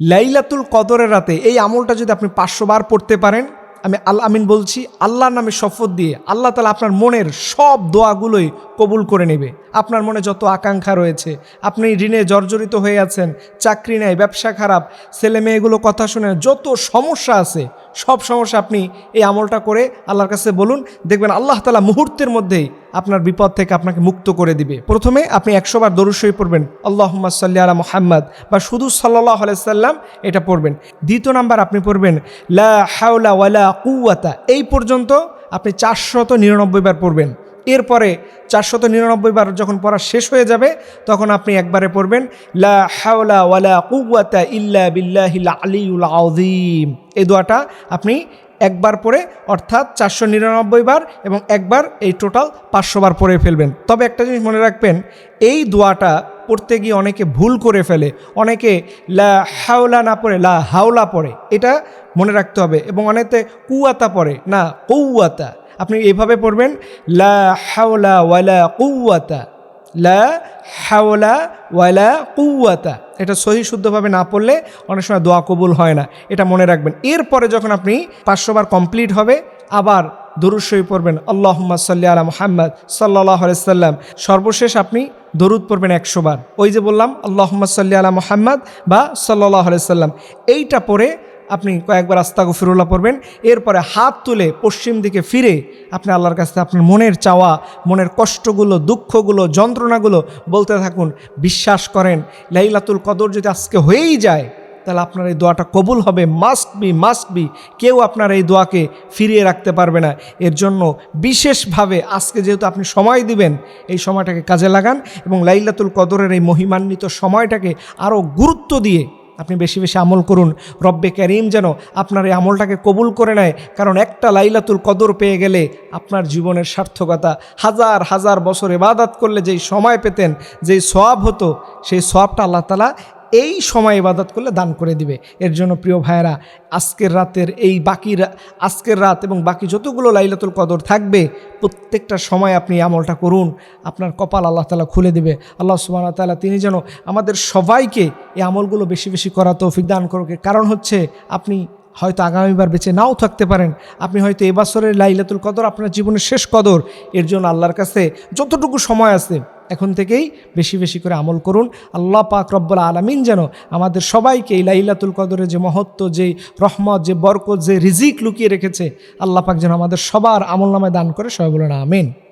লাইলাতুল কদরের রাতে এই আমলটা যদি আপনি 500 বার পড়তে পারেন, আমি আল আমিন বলছি, আল্লাহর নামে শপথ দিয়ে আল্লাহ তাআলা আপনার মনের সব দোয়াগুলোই কবুল করে নেবে। আপনার মনে যত আকাঙ্ক্ষা রয়েছে, আপনি ঋণে জর্জরিত হয়ে আছেন, চাকরি নেই, ব্যবসা খারাপ, ছেলে মেয়েগুলো কথা শুনে যত সমস্যা আছে, সব সমস্যা আপনি এই আমলটা করে আল্লাহর কাছে বলুন, দেখবেন আল্লাহ তাআলা মুহূর্তের মধ্যেই আপনার বিপদ থেকে আপনাকে মুক্ত করে দিবে। প্রথমে আপনি 100 বার দরুদ শরীফ পড়বেন, আল্লাহুম্মা সাল্লি আলা মুহাম্মাদ, বা শুধু সাল্লাল্লাহু আলাইহি সাল্লাম এটা পড়বেন। দ্বিতীয় নাম্বার আপনি পড়বেন লা হাওলা ওয়ালা কুওয়াতা, এই পর্যন্ত আপনি 499 বার পড়বেন। এরপরে 499 বার যখন পড়া শেষ হয়ে যাবে, তখন আপনি একবারে পড়বেন লা হাওলা ওয়ালা কুওয়াতা ইল্লা বিল্লাহিল আলিয়্যুল আযীম। এই দোয়াটা আপনি একবার পড়ে, অর্থাৎ 499 বার, এবং একবার এই টোটাল 500 বার পড়ে ফেলবেন। তবে একটা জিনিস মনে রাখবেন, এই দোয়াটা পড়তে গিয়ে অনেকে ভুল করে ফেলে, অনেকে লা হাওলা না পড়ে লা হাওলা পড়ে, এটা মনে রাখতে হবে। এবং অনেকে কুওয়াতা পড়ে, না কুওয়াতা। আপনি এইভাবে পড়বেন লা হাওলা ওয়ালা কুওয়াতা, লা হাওলা ওয়ালা কুওয়াতা। এটা সহি শুদ্ধভাবে না পড়লে অনেক সময় দোয়া কবুল হয় না, এটা মনে রাখবেন। এরপরে যখন আপনি 500 বার কমপ্লিট হবে, আবার দরুদ শরীফ পড়বেন, আল্লাহুম্মা সাল্লি আলা মুহাম্মাদ সাল্লাল্লাহু আলাইহি সাল্লাম। সর্বশেষ আপনি দরুদ পড়বেন 100 বার। ওই যে বললাম আল্লাহুম্মা সাল্লি আলা মুহাম্মাদ বা সাল্লাল্লাহু আলাইহি সাল্লাম, এইটা পড়ে আপনি কয়েকবার আস্তাগফিরুল্লাহ পড়বেন। এরপরে হাত তুলে পশ্চিম দিকে ফিরে আপনি আল্লাহর কাছে আপনার মনের চাওয়া, মনের কষ্টগুলো, দুঃখগুলো, যন্ত্রণাগুলো বলতে থাকুন। বিশ্বাস করেন, লাইলাতুল কদর যদি আজকে হয়েই যায়, তাহলে আপনার এই দোয়াটা কবুল হবে, মাস্ট বি। কেউ আপনার এই দোয়াকে ফিরিয়ে রাখতে পারবে না। এর জন্য বিশেষভাবে আজকে যেহেতু আপনি সময় দিবেন, এই সময়টাকে কাজে লাগান এবং লাইলাতুল কদরের এই মহিমান্বিত সময়টাকে আরও গুরুত্ব দিয়ে আপনি বেশি বেশি আমল করুন। রব্বে কারীম যেন আপনার এই আমলটাকে কবুল করে নেয়, কারণ একটা লাইলাতুল কদর পেয়ে গেলে আপনার জীবনের সার্থকতা। হাজার হাজার বছর ইবাদত করলে যেই সময় পেতেন, যেই সওয়াব হতো, সেই সওয়াবটা আল্লাহ তাআলা এই সময় ইবাদত করলে দান করে দিবে। এর জন্য প্রিয় ভাইয়েরা, আজকের রাত এবং বাকি যতগুলো লাইলাতুল কদর থাকবে, প্রত্যেকটা সময় আপনি আমলটা করুন, আপনার কপাল আল্লাহ তাআলা খুলে দিবে। আল্লাহ সুবহানাহু ওয়া তাআলা তিনি যেন আমাদের সবাইকে এই আমলগুলো বেশি বেশি করা তৌফিক দান করুক। কারণ হচ্ছে, আপনি হয়তো আগামীবার বেঁচে নাও থাকতে পারেন, আপনি হয়তো এবছরের লাইলাতুল কদর আপনার জীবনের শেষ কদর। এর জন্য আল্লাহর কাছে যতটুকু সময় আছে, এখন থেকেই বেশি বেশি করে আমল করুন। আল্লাহ পাক রব্বুল আলামিন যেন আমাদের সবাইকে এই লাইলাতুল কদরের যে মহত্ব, যে রহমত, যে বরকত, যে রিজিক লুকিয়ে রেখেছে, আল্লাহ পাক যেন আমাদের সবার আমলনামায় দান করে। সবাই বলেন আমিন।